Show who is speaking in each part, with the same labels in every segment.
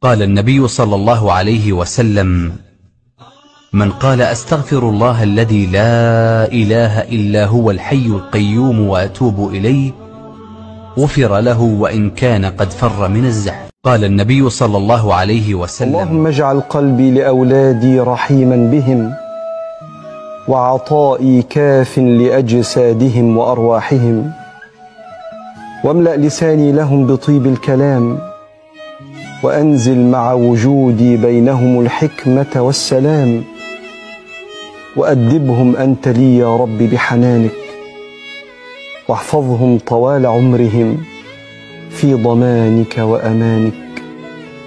Speaker 1: قال النبي صلى الله عليه وسلم: من قال أستغفر الله الذي لا إله إلا هو الحي القيوم وأتوب إليه غفر له وإن كان قد فر من الزحف. قال النبي صلى الله عليه وسلم:
Speaker 2: اللهم اجعل قلبي لأولادي رحيما بهم، وعطائي كاف لأجسادهم وأرواحهم، واملأ لساني لهم بطيب الكلام، وأنزل مع وجودي بينهم الحكمة والسلام، وأدبهم أنت لي يا رب بحنانك، واحفظهم طوال عمرهم في ضمانك وأمانك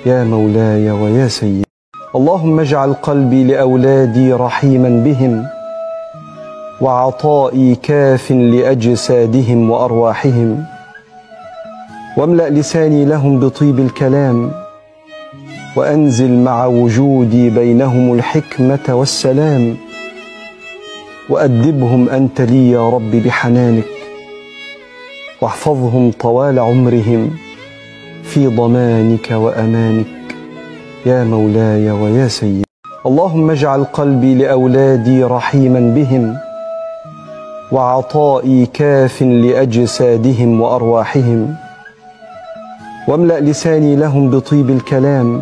Speaker 2: يا مولاي ويا سيدي. اللهم اجعل قلبي لأولادي رحيما بهم، وعطائي كاف لأجسادهم وأرواحهم، واملأ لساني لهم بطيب الكلام، وأنزل مع وجودي بينهم الحكمة والسلام، وأدبهم أنت لي يا رب بحنانك، واحفظهم طوال عمرهم في ضمانك وأمانك يا مولاي ويا سيدي. اللهم اجعل قلبي لأولادي رحيما بهم، وعطائي كاف لأجسادهم وأرواحهم، واملأ لساني لهم بطيب الكلام،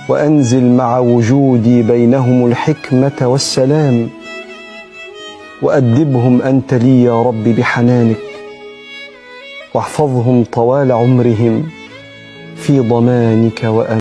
Speaker 2: وأنزل مع وجودي بينهم الحكمة والسلام، وأدبهم أنت لي يا رب بحنانك، واحفظهم طوال عمرهم في ضمانك وأمانك.